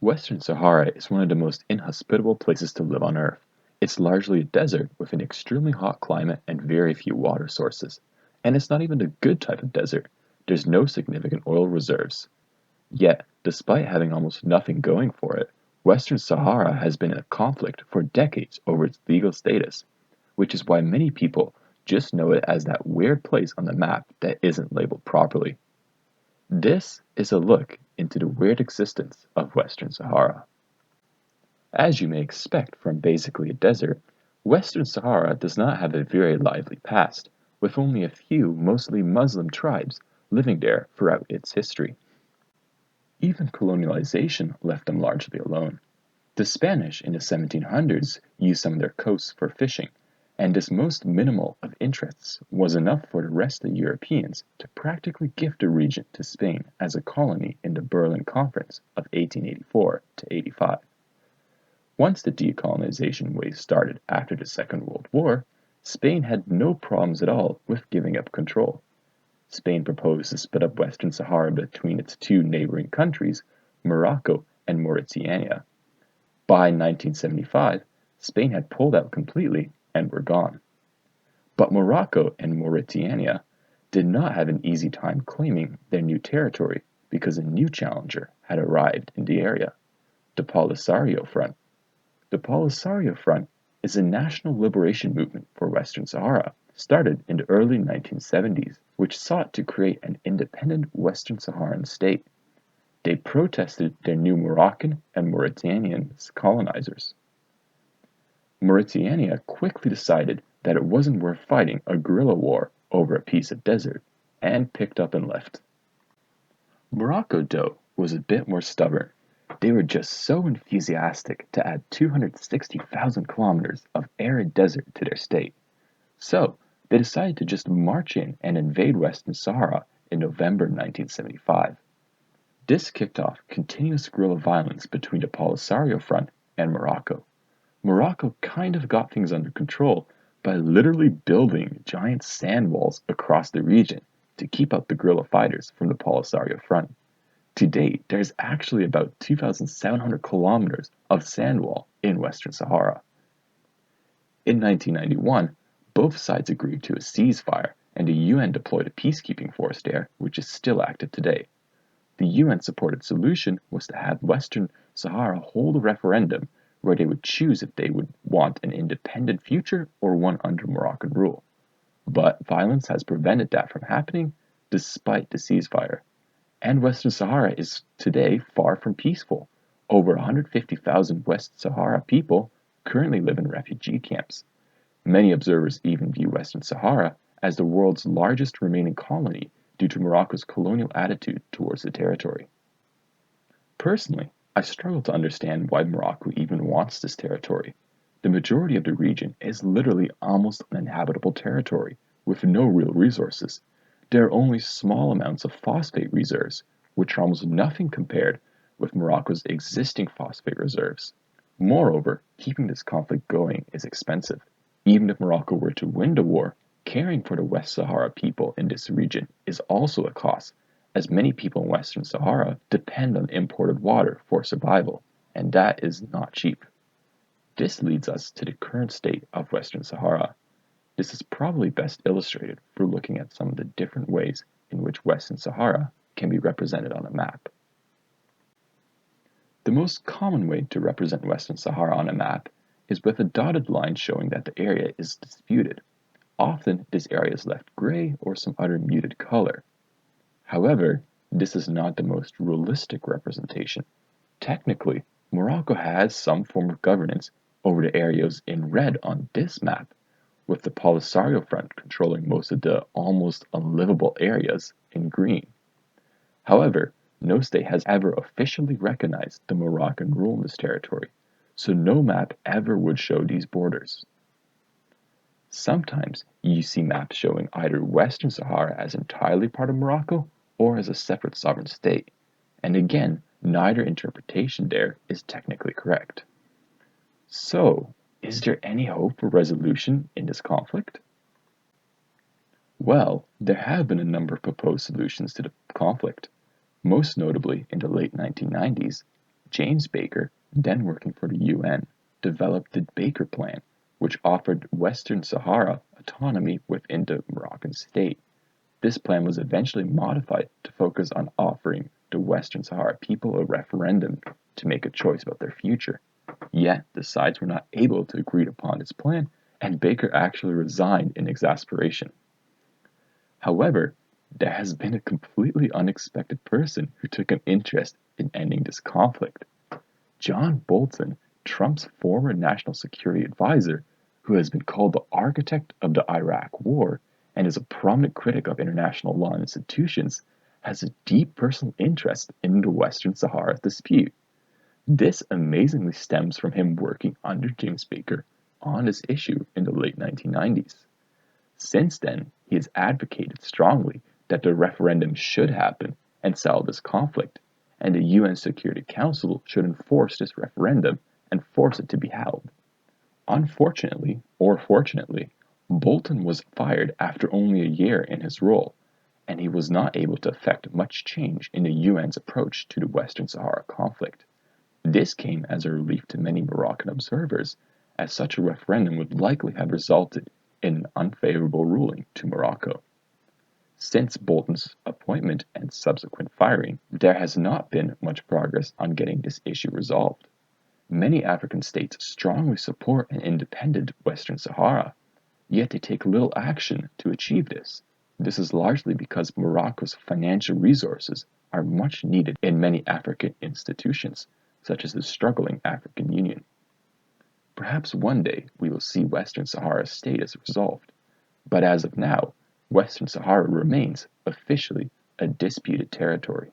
Western Sahara is one of the most inhospitable places to live on Earth. It's largely a desert with an extremely hot climate and very few water sources. And it's not even the good type of desert. There's no significant oil reserves. Yet, despite having almost nothing going for it, Western Sahara has been in a conflict for decades over its legal status, which is why many people just know it as that weird place on the map that isn't labeled properly. This is a look into the weird existence of Western Sahara. As you may expect from basically a desert, Western Sahara does not have a very lively past, with only a few mostly Muslim tribes living there throughout its history. Even colonialization left them largely alone. The Spanish in the 1700s used some of their coasts for fishing, and this most minimal of interests was enough for the rest of the Europeans to practically gift the region to Spain as a colony in the Berlin Conference of 1884 to 85. Once the decolonization wave started after the Second World War, Spain had no problems at all with giving up control. Spain proposed to split up Western Sahara between its two neighboring countries, Morocco and Mauritania. By 1975, Spain had pulled out completely and were gone. But Morocco and Mauritania did not have an easy time claiming their new territory because a new challenger had arrived in the area, the Polisario Front. The Polisario Front is a national liberation movement for Western Sahara, started in the early 1970s, which sought to create an independent Western Saharan state. They protested their new Moroccan and Mauritanian colonizers. Mauritania quickly decided that it wasn't worth fighting a guerrilla war over a piece of desert, and picked up and left. Morocco, though, was a bit more stubborn. They were just so enthusiastic to add 260,000 kilometers of arid desert to their state. So, they decided to just march in and invade Western Sahara in November 1975. This kicked off continuous guerrilla violence between the Polisario Front and Morocco. Morocco kind of got things under control by literally building giant sand walls across the region to keep out the guerrilla fighters from the Polisario Front. To date, there's actually about 2,700 kilometers of sand wall in Western Sahara. In 1991, both sides agreed to a ceasefire, and the UN deployed a peacekeeping force there, which is still active today. The UN-supported solution was to have Western Sahara hold a referendum where they would choose if they would want an independent future or one under Moroccan rule. But violence has prevented that from happening despite the ceasefire. And Western Sahara is today far from peaceful. Over 150,000 West Sahara people currently live in refugee camps. Many observers even view Western Sahara as the world's largest remaining colony due to Morocco's colonial attitude towards the territory. Personally, I struggle to understand why Morocco even wants this territory. The majority of the region is literally almost uninhabitable territory with no real resources. There are only small amounts of phosphate reserves, which are almost nothing compared with Morocco's existing phosphate reserves. Moreover, keeping this conflict going is expensive. Even if Morocco were to win the war, caring for the West Sahara people in this region is also a cost, as many people in Western Sahara depend on imported water for survival, and that is not cheap. This leads us to the current state of Western Sahara. This is probably best illustrated through looking at some of the different ways in which Western Sahara can be represented on a map. The most common way to represent Western Sahara on a map is with a dotted line showing that the area is disputed. Often, this area is left gray or some other muted color. However, this is not the most realistic representation. Technically, Morocco has some form of governance over the areas in red on this map, with the Polisario Front controlling most of the almost unlivable areas in green. However, no state has ever officially recognized the Moroccan rule in this territory, so no map ever would show these borders. Sometimes you see maps showing either Western Sahara as entirely part of Morocco or as a separate sovereign state, and again, neither interpretation there is technically correct. So, is there any hope for resolution in this conflict? Well, there have been a number of proposed solutions to the conflict. Most notably, in the late 1990s, James Baker, then working for the UN, developed the Baker Plan, which offered Western Sahara autonomy within the Moroccan state. This plan was eventually modified to focus on offering the Western Sahara people a referendum to make a choice about their future. Yet, the sides were not able to agree upon this plan, and Baker actually resigned in exasperation. However, there has been a completely unexpected person who took an interest in ending this conflict. John Bolton, Trump's former national security advisor, who has been called the architect of the Iraq War and is a prominent critic of international law and institutions, has a deep personal interest in the Western Sahara dispute. This amazingly stems from him working under James Baker on this issue in the late 1990s. Since then, he has advocated strongly that the referendum should happen and settle this conflict, and the UN Security Council should enforce this referendum and force it to be held. Unfortunately, or fortunately, Bolton was fired after only a year in his role, and he was not able to effect much change in the UN's approach to the Western Sahara conflict. This came as a relief to many Moroccan observers, as such a referendum would likely have resulted in an unfavorable ruling to Morocco. Since Bolton's appointment and subsequent firing, there has not been much progress on getting this issue resolved. Many African states strongly support an independent Western Sahara, yet they take little action to achieve this. This is largely because Morocco's financial resources are much needed in many African institutions, such as the struggling African Union. Perhaps one day we will see Western Sahara's status resolved, but as of now, Western Sahara remains officially a disputed territory.